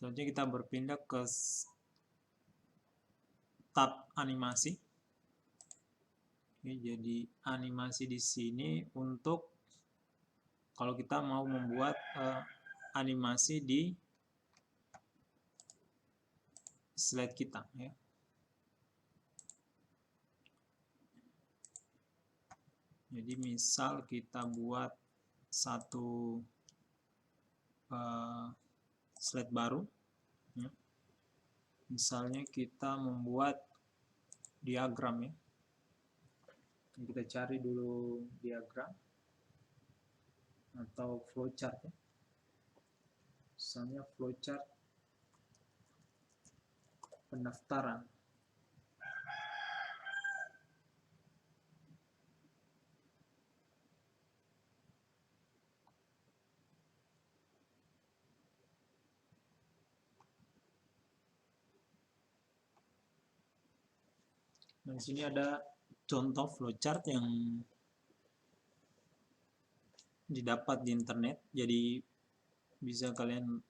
Selanjutnya kita berpindah ke tab animasi. Oke, jadi animasi di sini untuk kalau kita mau membuat animasi di slide kita, ya. Jadi misal kita buat satu slide baru, ya. Misalnya kita membuat diagram, ya. Kita cari dulu diagram atau flowchart, ya. Misalnya flowchart pendaftaran. Nah, di sini ada contoh flowchart yang didapat di internet, jadi bisa kalian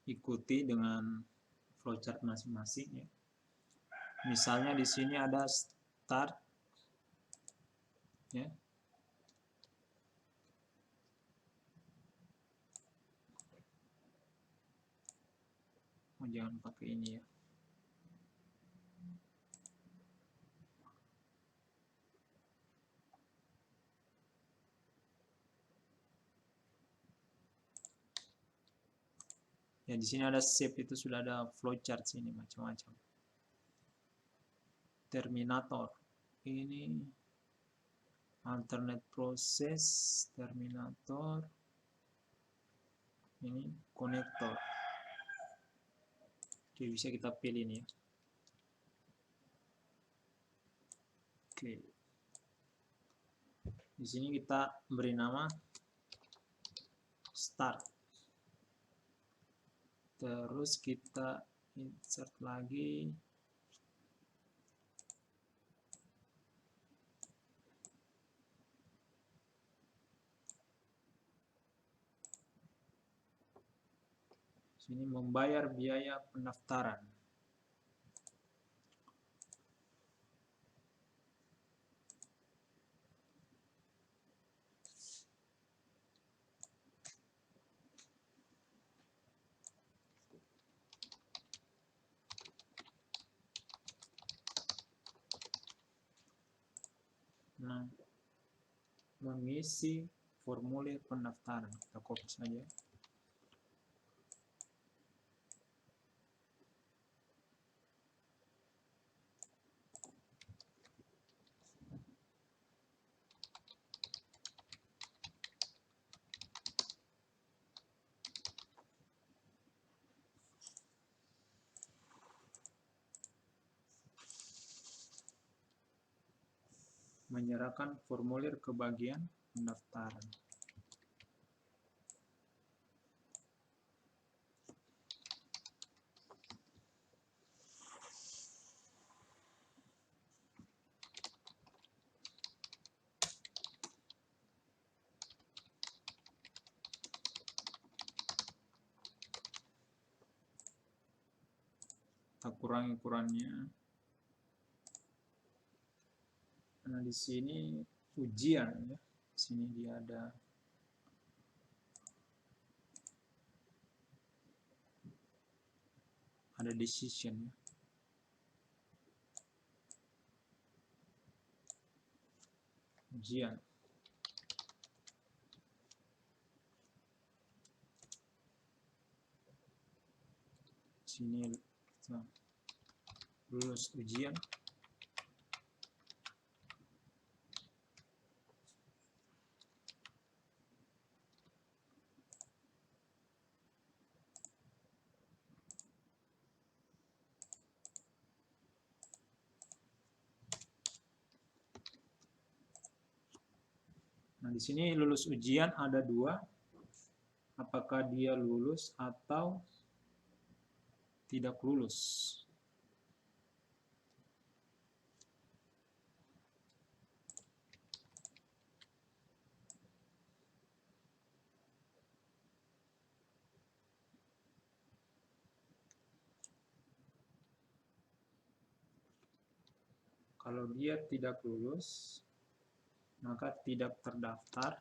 ikuti dengan flowchart masing-masing, ya. Misalnya di sini ada start, ya. Oh, jangan pakai ini, ya. Ya, di sini ada shape, itu sudah ada flowchart sini macam-macam. Terminator. Ini alternate process, terminator. Ini konektor. Oke, bisa kita pilih ini, ya. Oke. Di sini kita beri nama start. Terus kita insert lagi. Sini membayar biaya pendaftaran. Nah, mengisi formulir pendaftaran. Kita copy saja. Menyerahkan formulir ke bagian pendaftaran. Kita kurangi ukurannya. Nah, di sini ujian, ya. Di sini dia ada decision, ya. Ujian. Sini kita lulus ujian. Nah, di sini lulus ujian ada dua. Apakah dia lulus atau tidak lulus. Kalau dia tidak lulus, maka tidak terdaftar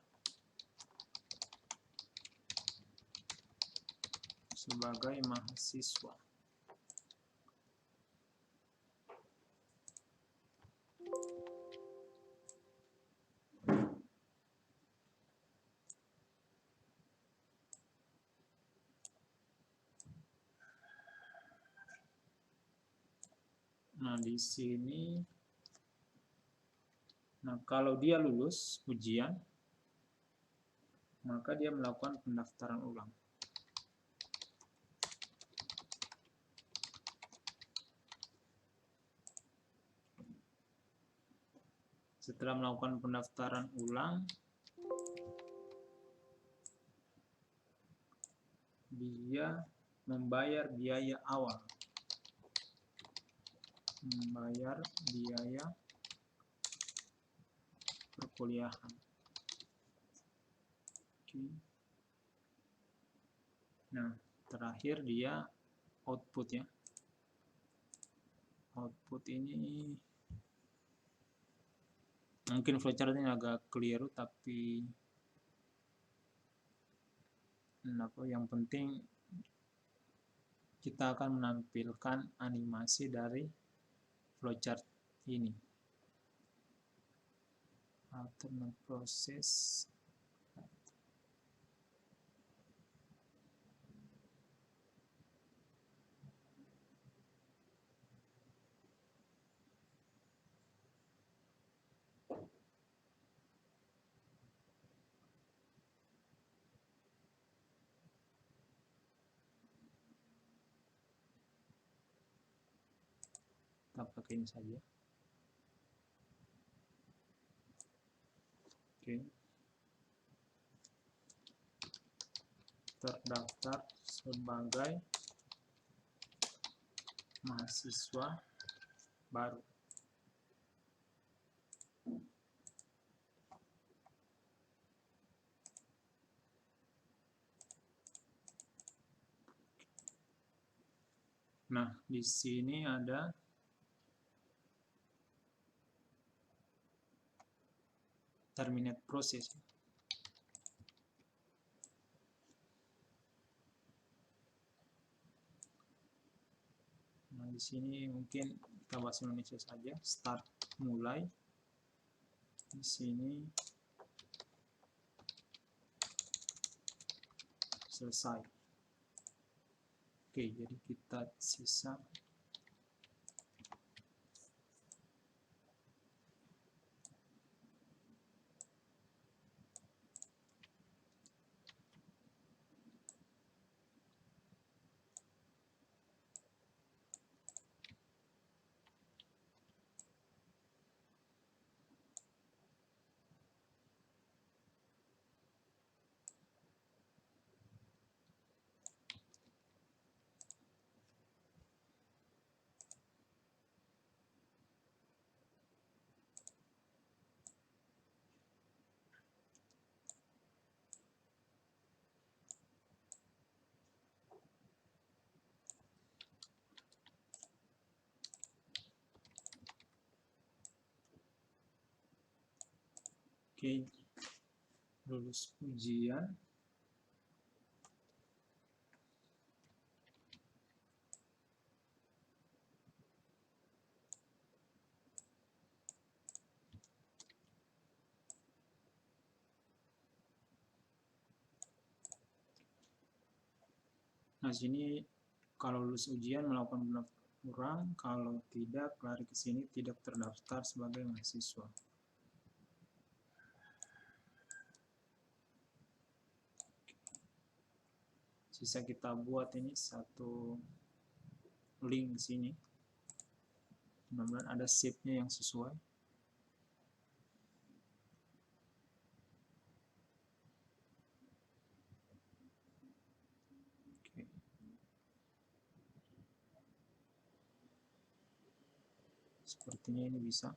sebagai mahasiswa. Nah, di sini, nah kalau dia lulus ujian, maka dia melakukan pendaftaran ulang. Setelah melakukan pendaftaran ulang, dia membayar biaya awal. Membayar biaya perkuliahan. Oke. Nah, terakhir dia output ya. Output ini mungkin flowchartnya agak keliru, tapi yang penting kita akan menampilkan animasi dari flowchart ini. Alternate process. Kita pakai ini saja. Oke. Terdaftar sebagai mahasiswa baru. Nah, di sini ada terminate process. Nah, di sini mungkin kita bahasa Indonesia saja. Start, mulai. Di sini selesai. Oke, jadi kita sisa Oke, lulus ujian. Nah, sini kalau lulus ujian melakukan pendaftaran ulang, kalau tidak lari ke sini tidak terdaftar sebagai mahasiswa. Sisa kita buat ini satu link sini. Mudah-mudahan ada shape-nya yang sesuai. Oke. Sepertinya ini bisa.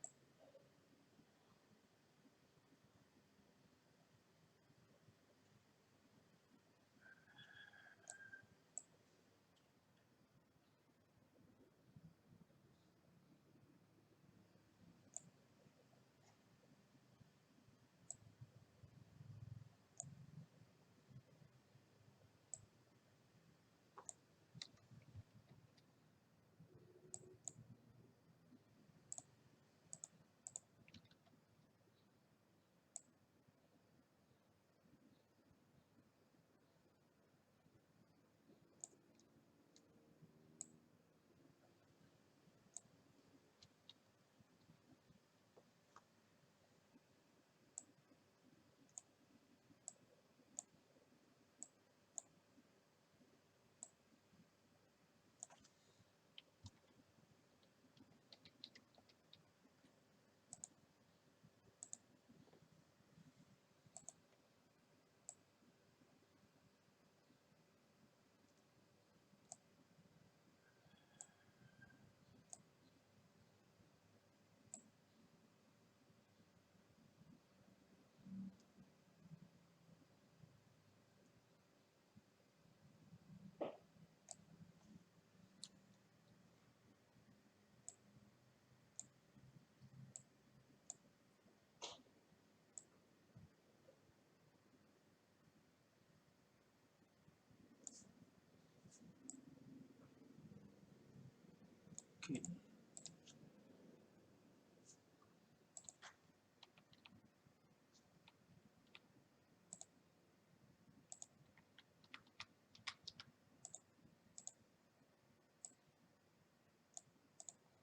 Oke.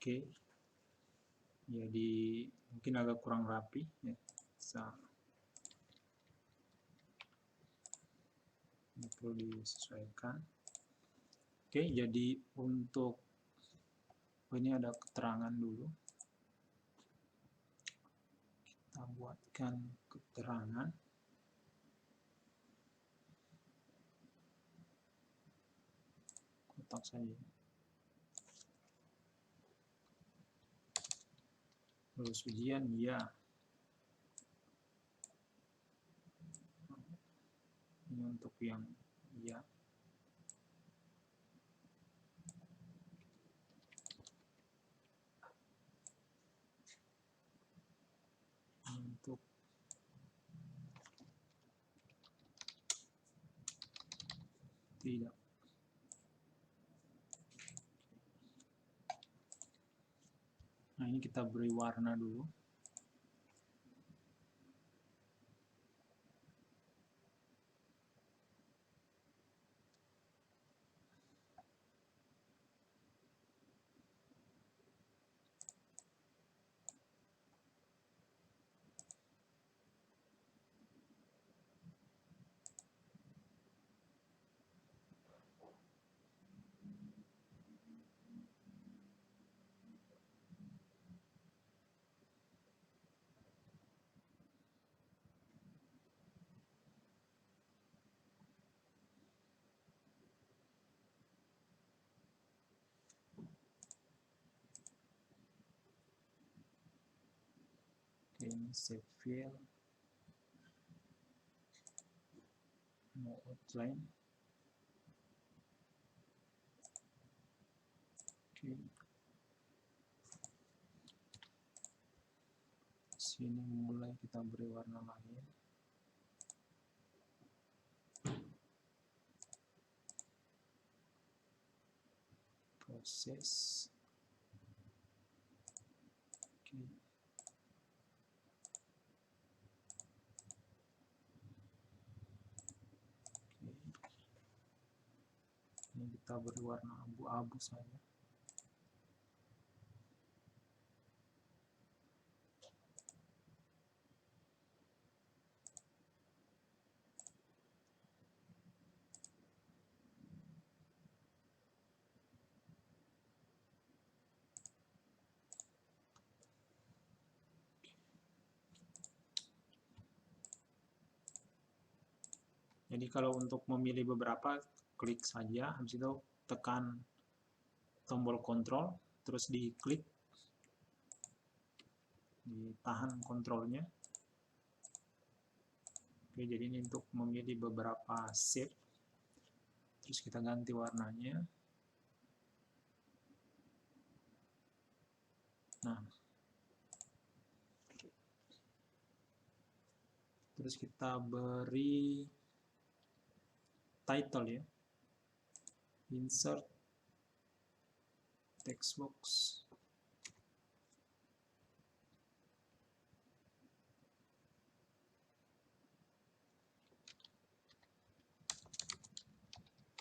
Oke, jadi mungkin agak kurang rapi ya, ini perlu disesuaikan. Oke, jadi untuk ini ada keterangan dulu, kita buatkan keterangan. Kotak saja. Lulus ujian, ya. Ini untuk yang ya. Untuk tidak. Nah, ini kita beri warna dulu. Oke, ini save file. Mau outline. Oke. Sini mulai kita beri warna lain. Proses. Oke. Ini kita beri warna abu-abu saja. Jadi kalau untuk memilih beberapa, klik saja, habis itu tekan tombol kontrol, terus diklik, ditahan kontrolnya. Oke, jadi ini untuk memilih beberapa shape, terus kita ganti warnanya. Nah, terus kita beri title ya, insert text box,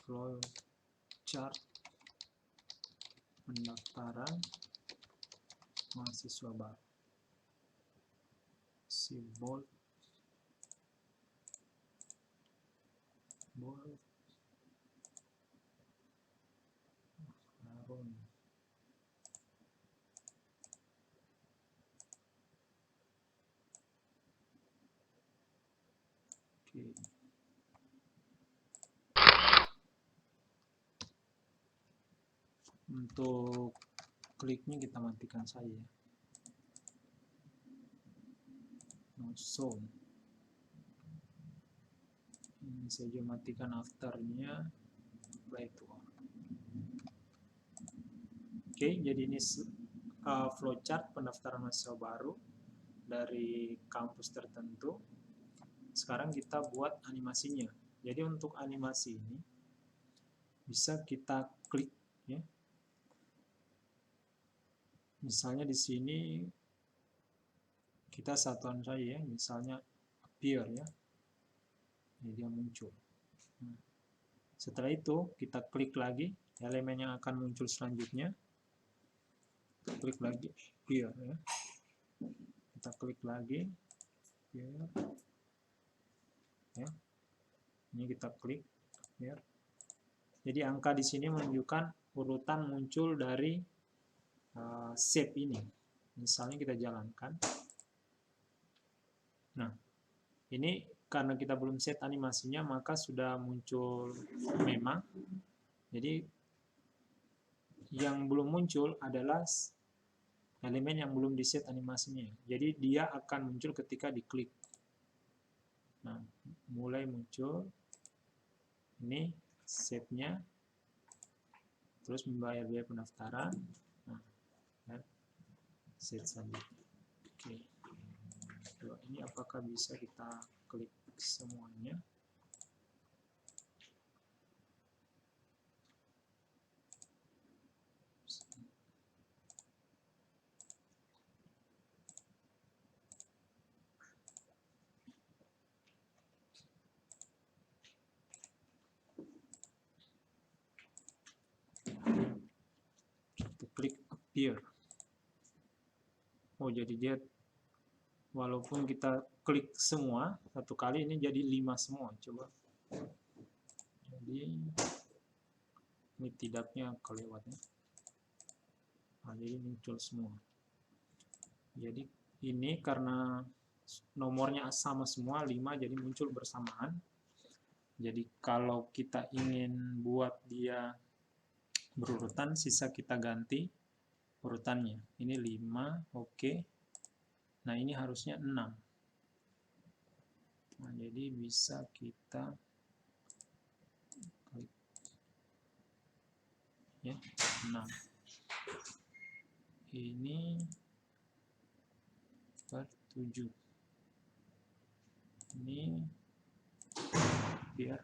flow chart pendaftaran mahasiswa baru, si bold, Harun. Oke. Untuk kliknya kita matikan saja. No zone. Ini saja matikan afternya. Play to all. Oke, jadi ini flowchart pendaftaran mahasiswa baru dari kampus tertentu. Sekarang kita buat animasinya. Jadi untuk animasi ini bisa kita klik ya. Misalnya di sini kita satuan saja ya, misalnya appear ya, jadi dia muncul. Nah, setelah itu kita klik lagi elemen yang akan muncul selanjutnya, kita klik lagi appear ya, kita klik lagi appear ya, ini kita klik appear. Jadi angka di sini menunjukkan urutan muncul dari shape ini. Misalnya kita jalankan. Nah, ini karena kita belum set animasinya, maka sudah muncul memang. Jadi yang belum muncul adalah elemen yang belum diset animasinya. Jadi dia akan muncul ketika diklik. Nah, mulai muncul. Ini shape-nya. Terus membayar biaya pendaftaran. Nah, ya, set saja. Oke. Ini apakah bisa kita klik semuanya? Kita klik appear. Oh, jadi dia walaupun kita klik semua satu kali, ini jadi 5 semua. Coba. Jadi ini tidaknya kelewatnya. Nah, jadi muncul semua. Jadi ini karena nomornya sama semua 5, jadi muncul bersamaan. Jadi kalau kita ingin buat dia berurutan, sisa kita ganti urutannya. Ini 5, oke. Nah, ini harusnya 6. Nah, jadi bisa kita klik ya, 6. Ini per 7. Ini biar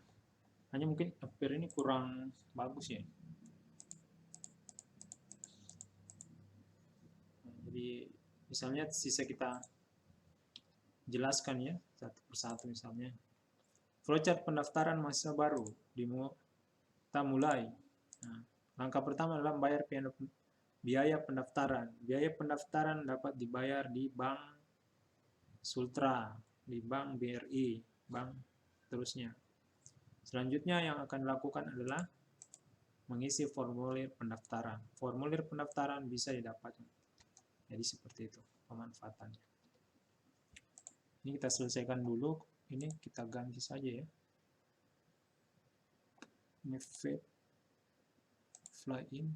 hanya mungkin appear ini kurang bagus ya. Nah, jadi misalnya sisa kita jelaskan ya satu persatu. Misalnya flowchart pendaftaran mahasiswa baru kita mulai. Nah, langkah pertama adalah membayar biaya pendaftaran. Biaya pendaftaran dapat dibayar di Bank Sultra, di Bank BRI, bank terusnya. Selanjutnya yang akan dilakukan adalah mengisi formulir pendaftaran. Formulir pendaftaran bisa didapat. Jadi seperti itu pemanfaatannya. Ini kita selesaikan dulu. Ini kita ganti saja ya. Ini fade, fly in.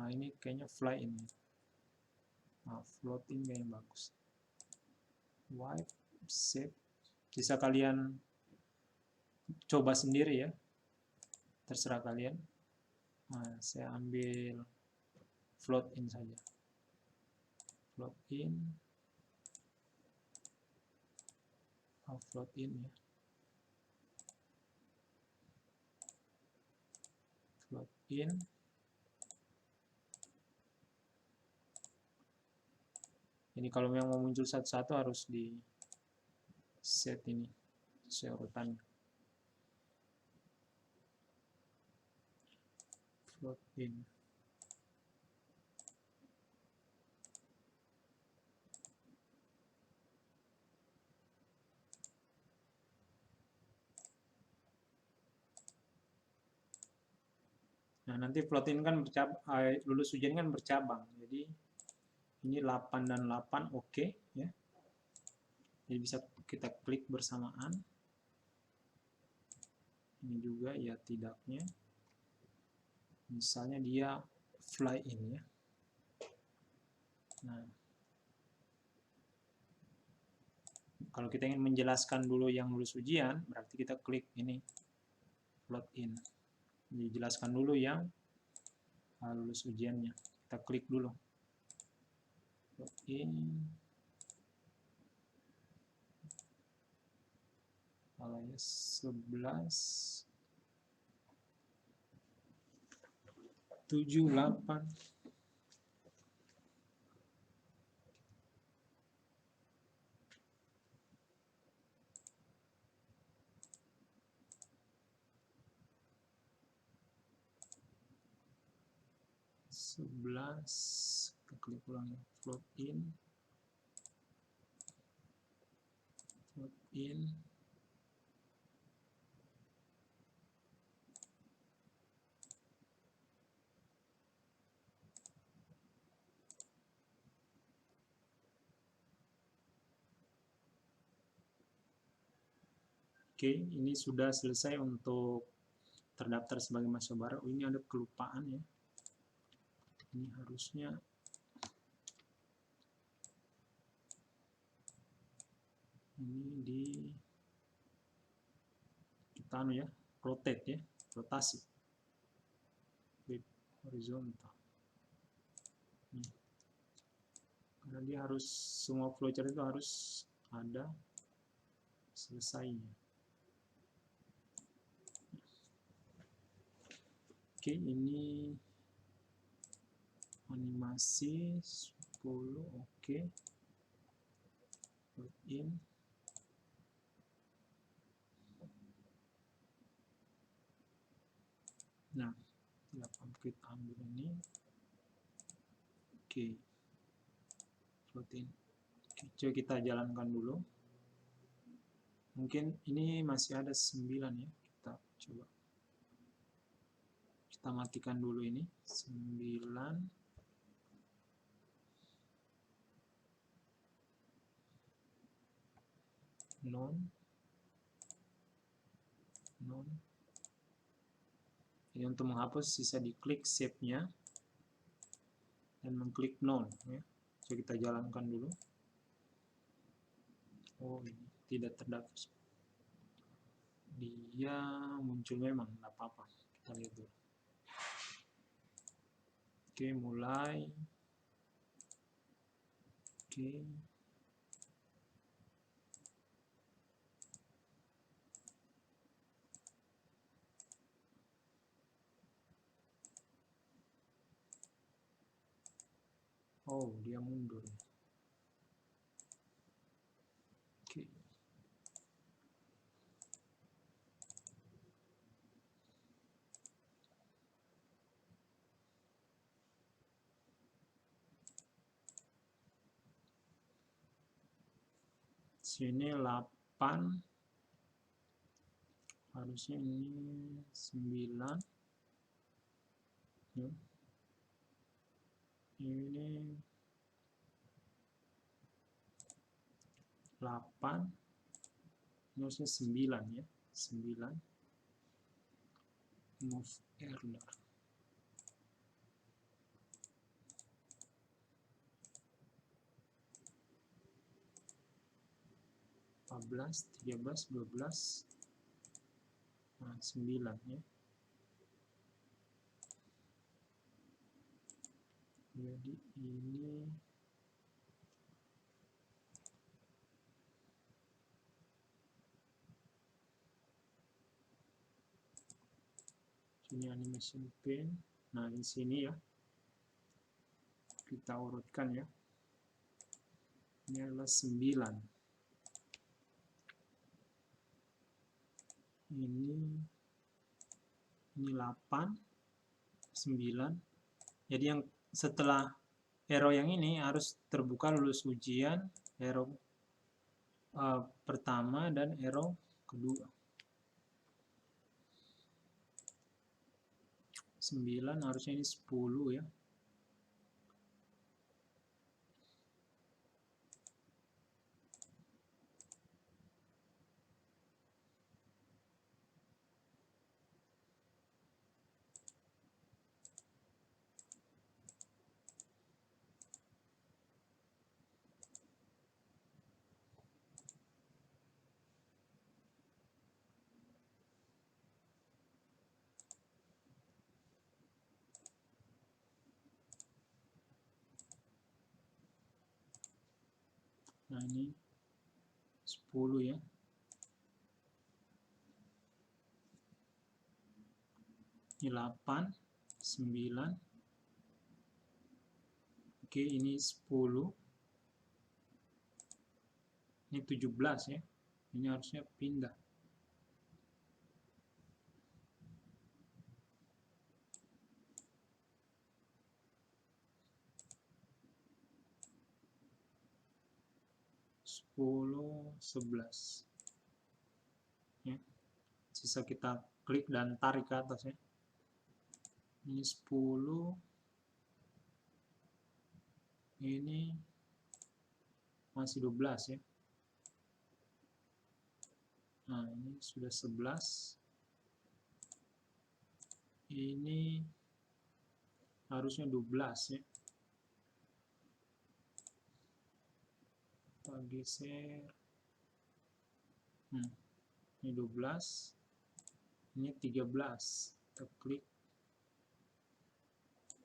Nah, ini kayaknya fly in. Nah, floating kayaknya bagus. Wipe, save. Bisa kalian coba sendiri ya. Terserah kalian. Nah, saya ambil float in saja. Float in. Float in ya. Float in. Ini kalau yang mau muncul satu-satu harus di set ini sesuai urutannya. Float in. Nah, nanti float in kan lulus ujian kan bercabang. Jadi ini 8 dan 8 oke ya. Jadi bisa kita klik bersamaan. Ini juga ya tidaknya. Misalnya dia fly in ya. Nah, kalau kita ingin menjelaskan dulu yang lulus ujian, berarti kita klik ini float in. Dijelaskan dulu yang lulus ujiannya. Kita klik dulu. Float in. Kalau 11 7 8 11, kita klik ulang ya, float in, Oke, ini sudah selesai untuk terdaftar sebagai mahasiswa baru. Ini ada kelupaan ya. Ini harusnya ini kita ya, rotate ya, rotasi. Flip horizontal. Karena dia harus, semua flowchart itu harus ada selesainya. Oke, ini animasi 10, oke. Put in. Nah, kita ambil ini. Oke. Put in. Oke, coba kita jalankan dulu. Mungkin ini masih ada 9 ya. Kita coba. Kita matikan dulu ini. 9. Non. Jadi untuk menghapus sisa diklik save-nya dan mengklik non ya. Coba kita jalankan dulu. Oh, ini tidak terdaftar. Dia muncul memang, tidak apa-apa. Kita lihat dulu. Oke, mulai. Oke. Oh, dia mundur. Oke. Sini 8. Harusnya ini 9. Ya. Ini 8. Ini harusnya 9 ya. 9. Move error. 14, 13, 12. Nah, 9 ya. Jadi ini animation pen. Nah, di sini ya. Kita urutkan ya. Ini adalah 9. Ini 8, 9. Jadi yang setelah arrow yang ini harus terbuka lulus ujian, arrow pertama dan arrow kedua. 9 harusnya ini 10 ya. Nah, ini 10 ya. Ini 8, 9. Oke, ini 10. Ini 17 ya. Ini harusnya pindah. 10, 11. Ya. Sisa kita klik dan tarik ke atas ya. Ini 10. Ini masih 12 ya. Nah, ini sudah 11. Ini harusnya 12 ya. Kita geser. Ini 12. Ini 13. Kita klik.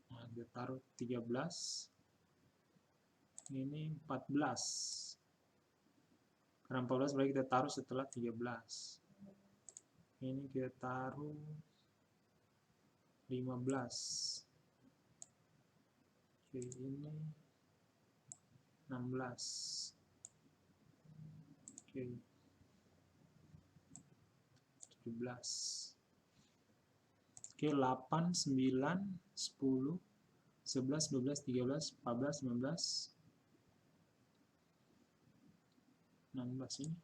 Nah, kita taruh 13. Ini 14. Karena 14 berarti kita taruh setelah 13. Ini kita taruh 15. Oke, ini 16. Oke. 17. Oke, 8, 9, 10, 11, 12, 13, 14, 15, 16 ini,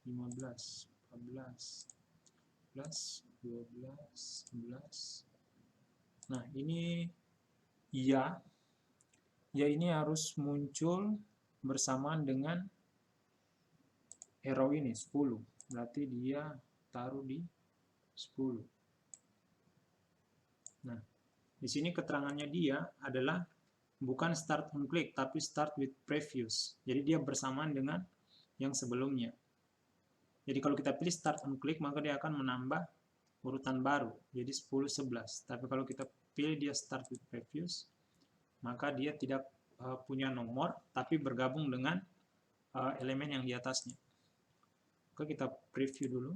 15, 14, 11, 12, 11. Nah, ini ya ini harus muncul bersamaan dengan arrow ini 10. Berarti dia taruh di 10. Nah, di sini keterangannya dia adalah bukan start on click, tapi start with previous. Jadi dia bersamaan dengan yang sebelumnya. Jadi kalau kita pilih start on click, maka dia akan menambah urutan baru. Jadi 10, 11. Tapi kalau kita pilih dia start with previous, maka dia tidak punya nomor, tapi bergabung dengan elemen yang di atasnya. Oke, kita preview dulu.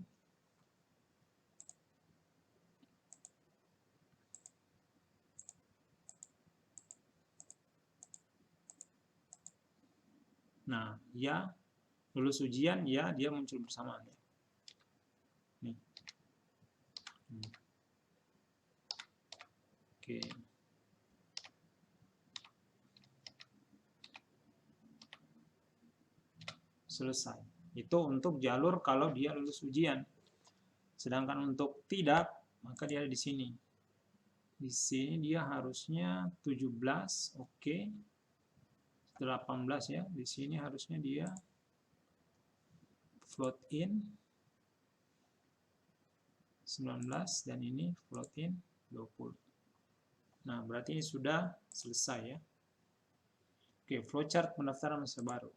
Nah, ya lulus ujian, ya dia muncul bersamaan. Nih. Oke. Selesai. Itu untuk jalur kalau dia lulus ujian. Sedangkan untuk tidak, maka dia ada di sini. Di sini dia harusnya 17, oke. 18 ya. Di sini harusnya dia float in 19 dan ini float in 20. Nah, berarti ini sudah selesai ya. Oke, flowchart pendaftaran mahasiswa baru.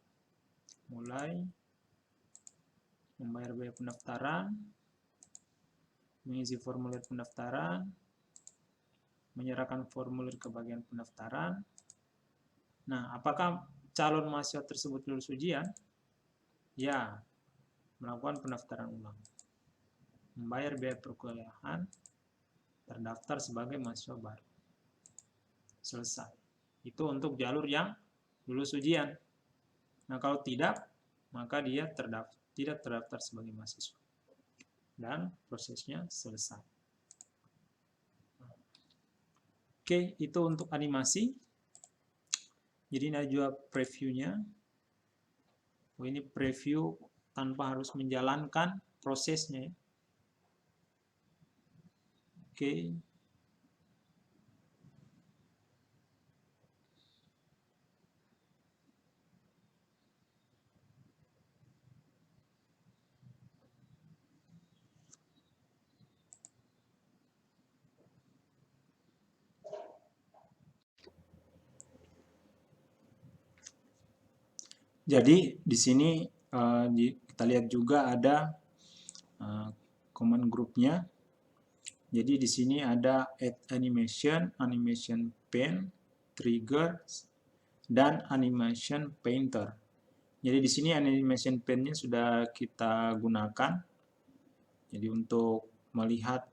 Mulai membayar biaya pendaftaran, mengisi formulir pendaftaran, menyerahkan formulir ke bagian pendaftaran. Nah, apakah calon mahasiswa tersebut lulus ujian? Ya, melakukan pendaftaran ulang. Membayar biaya perkuliahan, terdaftar sebagai mahasiswa baru. Selesai. Itu untuk jalur yang lulus ujian. Nah, kalau tidak, maka dia tidak terdaftar sebagai mahasiswa. Dan prosesnya selesai. Oke, itu untuk animasi. Jadi ini juga previewnya. Ini preview tanpa harus menjalankan prosesnya. Oke. Jadi di sini kita lihat juga ada command groupnya. Jadi di sini ada add animation, animation pen, trigger, dan animation painter. Jadi di sini animation pen-nya sudah kita gunakan. Jadi untuk melihat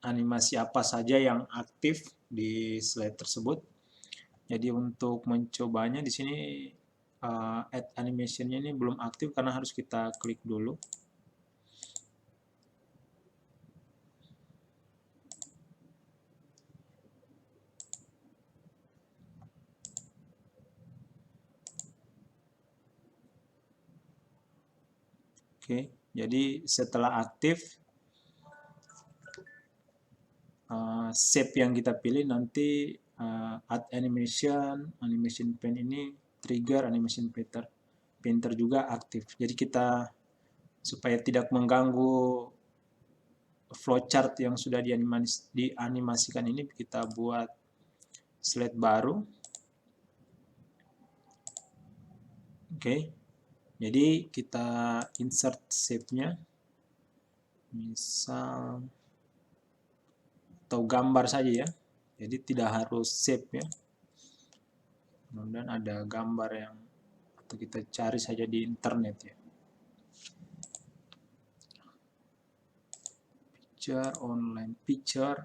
animasi apa saja yang aktif di slide tersebut. Jadi untuk mencobanya di sini add animation-nya ini belum aktif karena harus kita klik dulu. Oke, jadi setelah aktif, shape yang kita pilih nanti add animation pen ini trigger animation painter juga aktif. Jadi kita supaya tidak mengganggu flowchart yang sudah dianimasikan ini, kita buat slide baru. Oke, jadi kita insert shape-nya, misal atau gambar saja ya. Jadi tidak harus shape ya. Kemudian ada gambar yang atau kita cari saja di internet ya. Picture, online picture.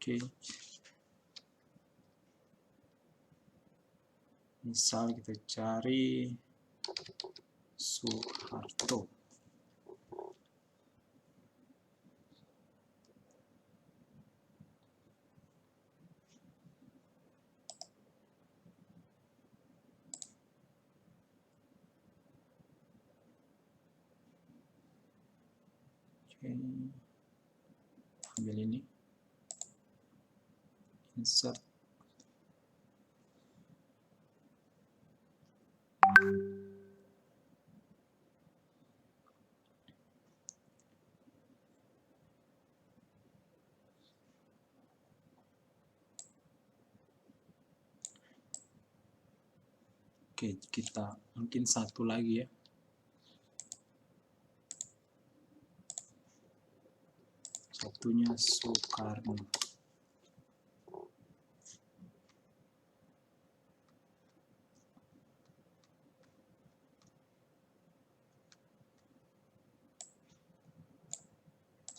Oke. Misal kita cari Soeharto. Oke. Ambil ini. Insert. Oke, kita mungkin satu lagi ya. Satunya Soekarno.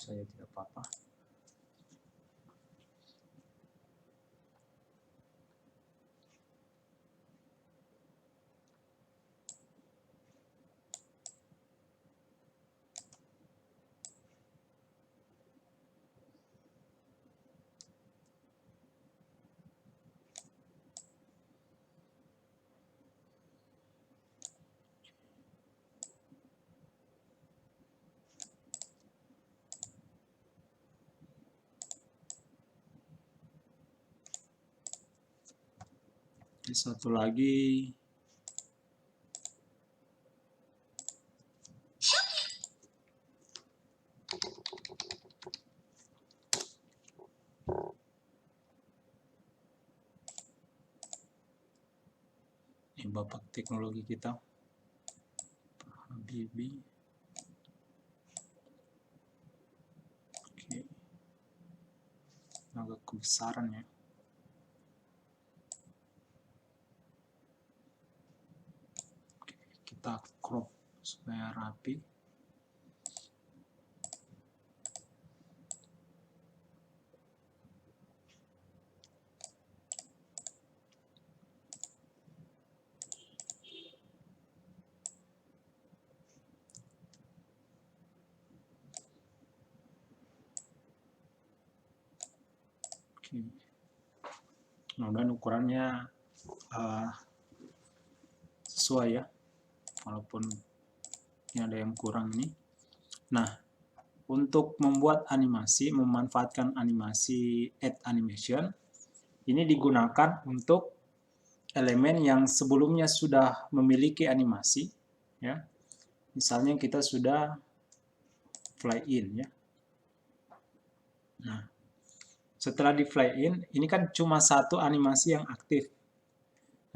Saya tidak apa-apa. Satu lagi ini bapak teknologi kita Pak Habibie. Oke, agak kebesaran ya. Kita crop supaya rapi. Oke. Mudah-mudahan ukurannya sesuai ya, walaupun ini ada yang kurang ini. Nah, untuk membuat animasi, memanfaatkan animasi add animation, ini digunakan untuk elemen yang sebelumnya sudah memiliki animasi, ya. Misalnya kita sudah fly in, ya. Nah, setelah di fly in, ini kan cuma satu animasi yang aktif.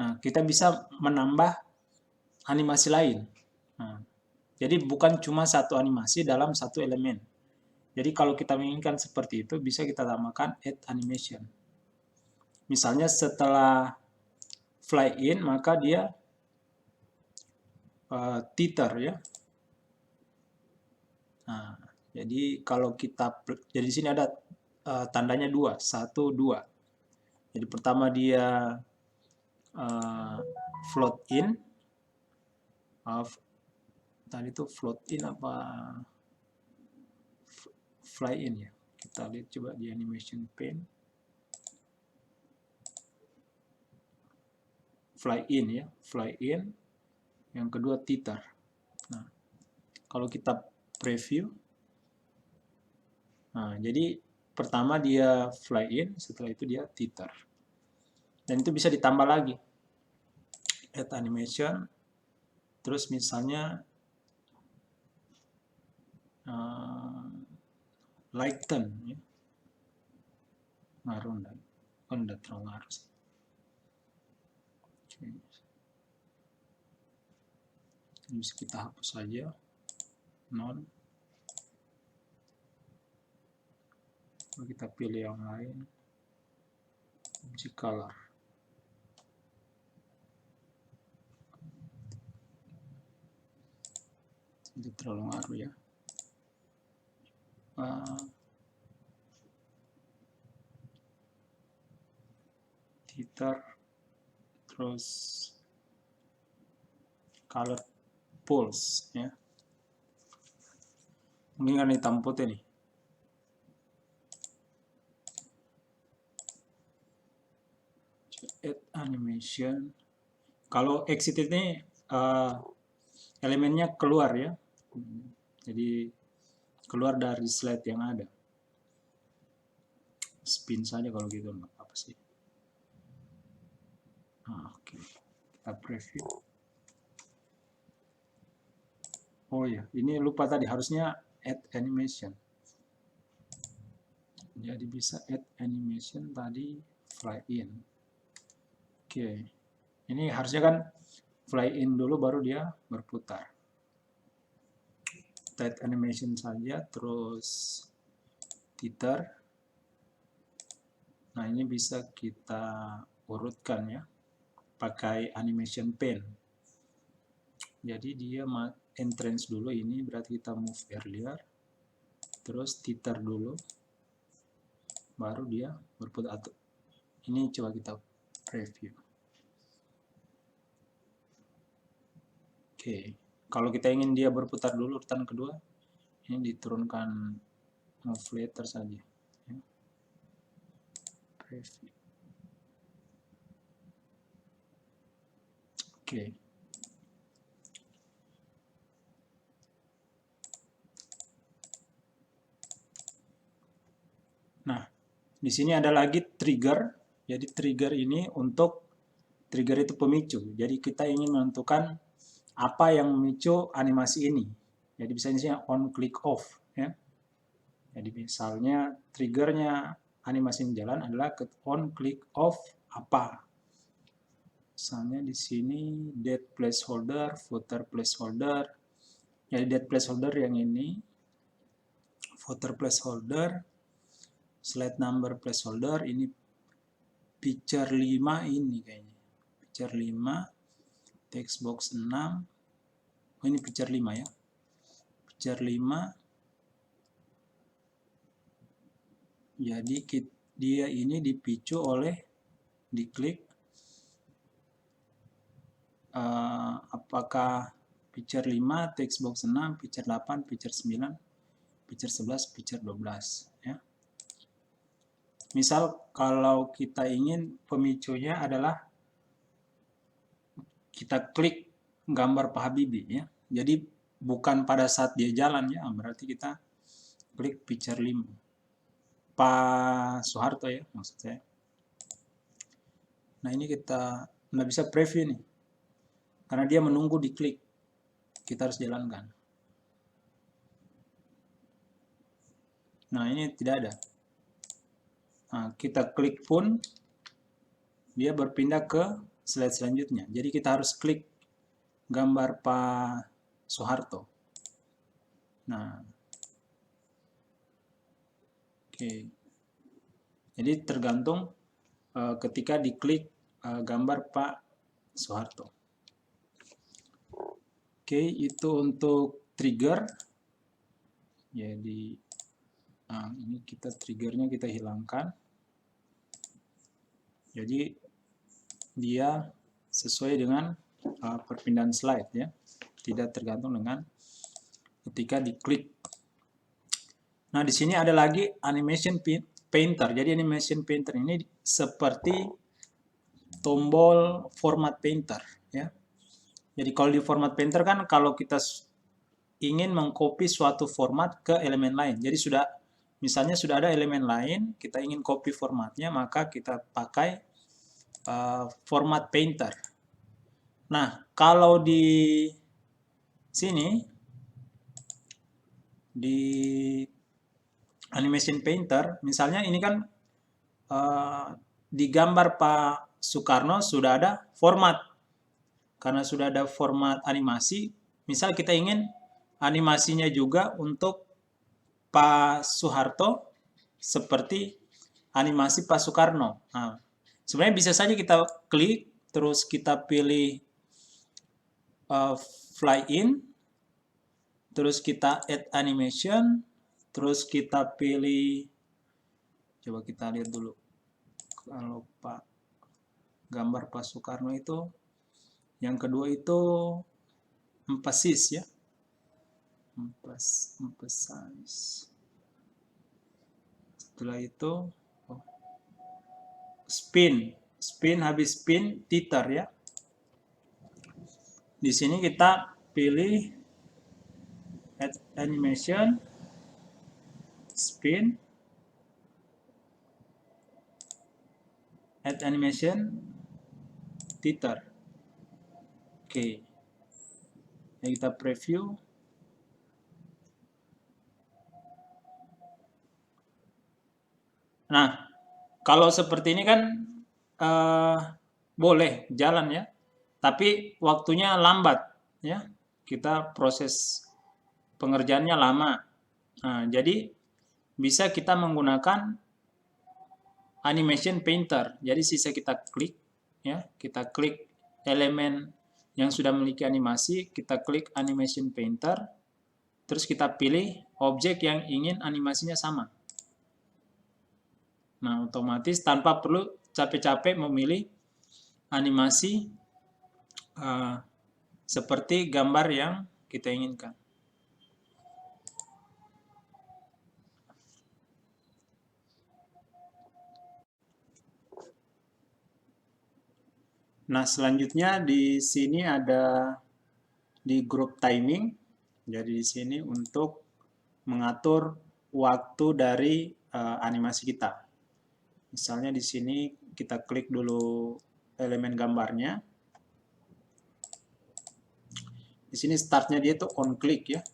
Nah, kita bisa menambah animasi lain. Nah, jadi bukan cuma satu animasi dalam satu elemen. Jadi kalau kita menginginkan seperti itu, bisa kita tambahkan add animation. Misalnya setelah fly in, maka dia teeter ya. Nah, jadi kalau kita, jadi di sini ada tandanya 2, 1, 2. Jadi pertama dia float in, tadi itu float in apa fly in ya. Kita lihat coba di animation pane. Fly in ya, fly in. Yang kedua teeter. Nah, kalau kita preview, nah jadi pertama dia fly in, setelah itu dia teeter. Dan itu bisa ditambah lagi. Add animation, terus misalnya lighten ya. Ngaruh enggak terlalu ngaruh sih. Oke. Bisa kita hapus saja non. Kita pilih yang lain, object color. Tidak terlalu ngaruh ya. Teeter, terus color pulse ya. Mungkin kan hitam putih nih. Add animation. Kalau exit ini elemennya keluar ya. Jadi keluar dari slide yang ada. Spin saja kalau gitu, nggak apa-apa sih. Oke. Kita preview. Oh ya, ini lupa tadi, harusnya add animation. Jadi bisa add animation tadi fly in. Oke. Ini harusnya kan fly in dulu baru dia berputar. Add animation saja, terus teeter. Nah, ini bisa kita urutkan ya, pakai animation pane. Jadi dia entrance dulu, ini berarti kita move earlier, terus teeter dulu, baru dia berputar. Ini coba kita preview. Oke, kalau kita ingin dia berputar dulu urutan kedua, ini diturunkan move later saja. Preview. Oke. Nah, di sini ada lagi trigger. Jadi trigger ini untuk trigger itu pemicu. Jadi kita ingin menentukan apa yang memicu animasi ini. Jadi misalnya on click off ya. Jadi misalnya triggernya animasi jalan adalah on click off apa. Misalnya di sini date placeholder, footer placeholder. Jadi date placeholder yang ini, footer placeholder, slide number placeholder, ini picture 5 ini kayaknya. Picture 5, text box 6. Oh, ini picture 5 ya. Picture 5. Jadi dia ini dipicu oleh diklik apakah picture 5, text box 6, picture 8, picture 9, picture 11, picture 12 ya. Misal kalau kita ingin pemicunya adalah kita klik gambar Pak Habibie ya. Jadi bukan pada saat dia jalan ya, berarti kita klik picture 5. Pak Soeharto ya maksud saya. Nah, ini kita nggak bisa preview nih. Karena dia menunggu diklik. Kita harus jalankan. Nah, ini tidak ada. Nah, kita klik pun dia berpindah ke slide selanjutnya. Jadi kita harus klik gambar Pak Soeharto. Nah, oke. Jadi tergantung ketika diklik gambar Pak Soeharto. Oke, itu untuk trigger. Jadi ini kita triggernya kita hilangkan. Jadi dia sesuai dengan perpindahan slide ya, tidak tergantung dengan ketika diklik. Nah, di sini ada lagi animation painter. Jadi animation painter ini seperti tombol format painter ya. Jadi kalau di format painter kan kalau kita ingin mengcopy suatu format ke elemen lain. Jadi misalnya sudah ada elemen lain, kita ingin copy formatnya, maka kita pakai format painter. Nah, kalau di sini di animation painter, misalnya ini kan di gambar Pak Soekarno sudah ada format. Karena sudah ada format animasi, misal kita ingin animasinya juga untuk Pak Soeharto seperti animasi Pak Soekarno. Nah, sebenarnya bisa saja kita klik, terus kita pilih fly in, terus kita add animation, terus kita pilih, coba kita lihat dulu, kalau gambar Pak Soekarno itu, yang kedua itu emphasis ya, emphasize. Setelah itu spin habis spin titer ya. Di sini kita pilih add animation, spin, add animation, titer. Oke. Jadi kita preview. Nah, kalau seperti ini kan boleh jalan ya, tapi waktunya lambat ya. Kita proses pengerjaannya lama. Nah, jadi bisa kita menggunakan animation painter. Jadi sisa kita klik ya, kita klik elemen yang sudah memiliki animasi, kita klik animation painter, terus kita pilih objek yang ingin animasinya sama. Nah, otomatis tanpa perlu capek-capek memilih animasi seperti gambar yang kita inginkan. Nah, selanjutnya di sini ada di group timing. Jadi di sini untuk mengatur waktu dari animasi kita. Misalnya di sini kita klik dulu elemen gambarnya. Di sini startnya dia tuh on click ya.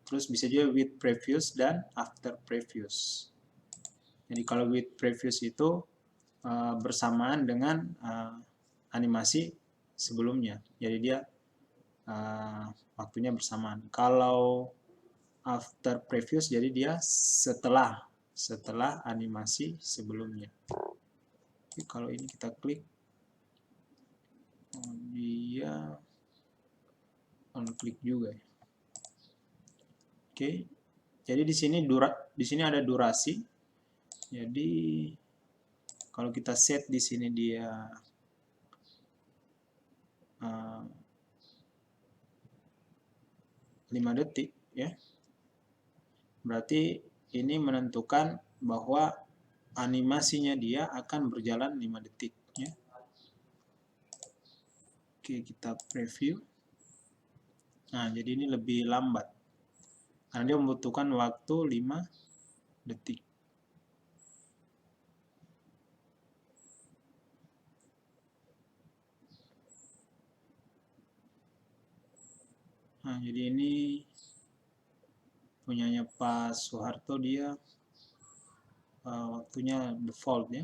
Terus bisa juga with previous dan after previous. Jadi kalau with previous itu bersamaan dengan animasi sebelumnya. Jadi dia waktunya bersamaan. Kalau after previous jadi dia setelah animasi sebelumnya. Jadi kalau ini kita klik, dia on click juga ya. Oke. Jadi di sini ada durasi. Jadi kalau kita set di sini dia 5 detik ya. Berarti ini menentukan bahwa animasinya dia akan berjalan 5 detik ya. Oke, kita preview. Nah, jadi ini lebih lambat. Karena dia membutuhkan waktu 5 detik. Nah, jadi ini punyanya Pak Soeharto, dia waktunya default ya.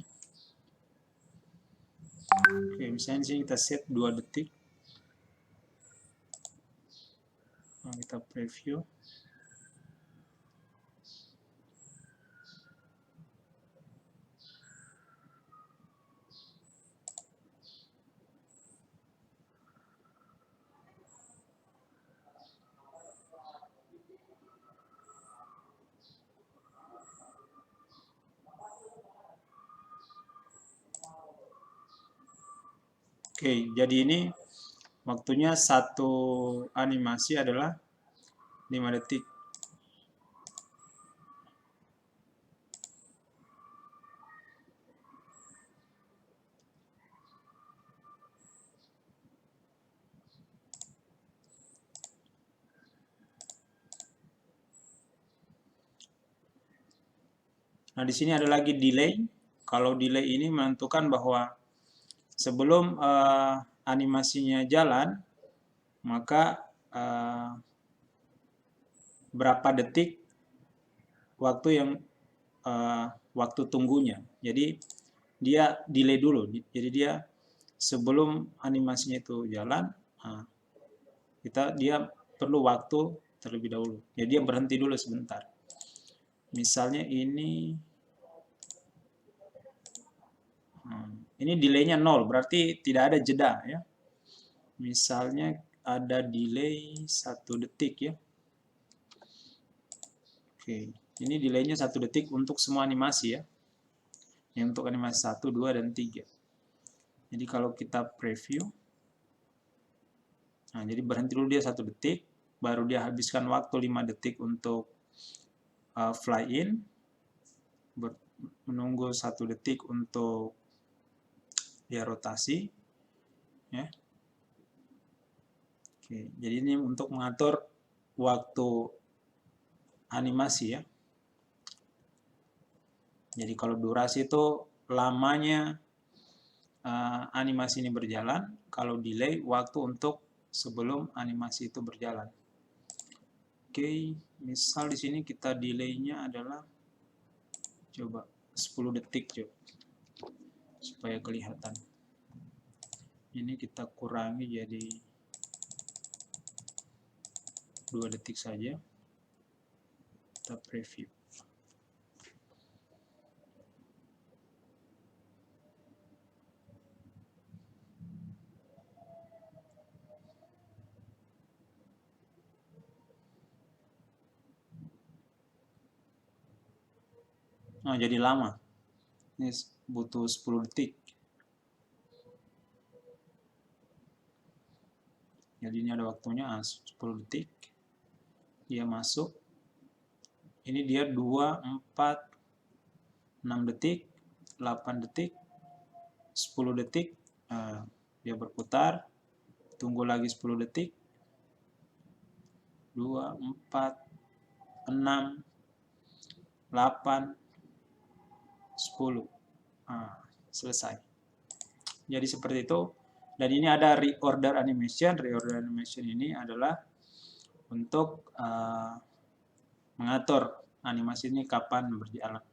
Oke, misalnya di sini kita set 2 detik. Nah, kita preview. Oke, jadi ini waktunya satu animasi adalah 5 detik. Nah, di sini ada lagi delay. Kalau delay ini menentukan bahwa sebelum animasinya jalan, maka berapa detik waktu yang waktu tunggunya. Jadi dia delay dulu. Jadi dia sebelum animasinya itu jalan, dia perlu waktu terlebih dahulu. Jadi dia berhenti dulu sebentar. Misalnya ini delaynya 0, berarti tidak ada jeda ya. Misalnya ada delay 1 detik ya. Oke, ini delaynya 1 detik untuk semua animasi ya. Ini untuk animasi 1, 2, dan 3. Jadi kalau kita preview, nah jadi berhenti dulu dia 1 detik, baru dia habiskan waktu 5 detik untuk fly in, menunggu 1 detik untuk dia rotasi ya. Oke, jadi ini untuk mengatur waktu animasi ya. Jadi kalau durasi itu lamanya animasi ini berjalan, kalau delay waktu untuk sebelum animasi itu berjalan. Oke, misal di sini kita delaynya adalah coba 10 detik coba, supaya kelihatan. Ini kita kurangi jadi 2 detik saja. Kita preview. Nah, jadi lama. Ini butuh 10 detik. Jadi ini ada waktunya 10 detik. Dia masuk. Ini dia 2, 4, 6 detik, 8 detik, 10 detik. Dia berputar. Tunggu lagi 10 detik. 2, 4, 6, 8, 10. Selesai. Jadi seperti itu. Dan ini ada reorder animation. Reorder animation ini adalah untuk mengatur animasi ini kapan berjalan.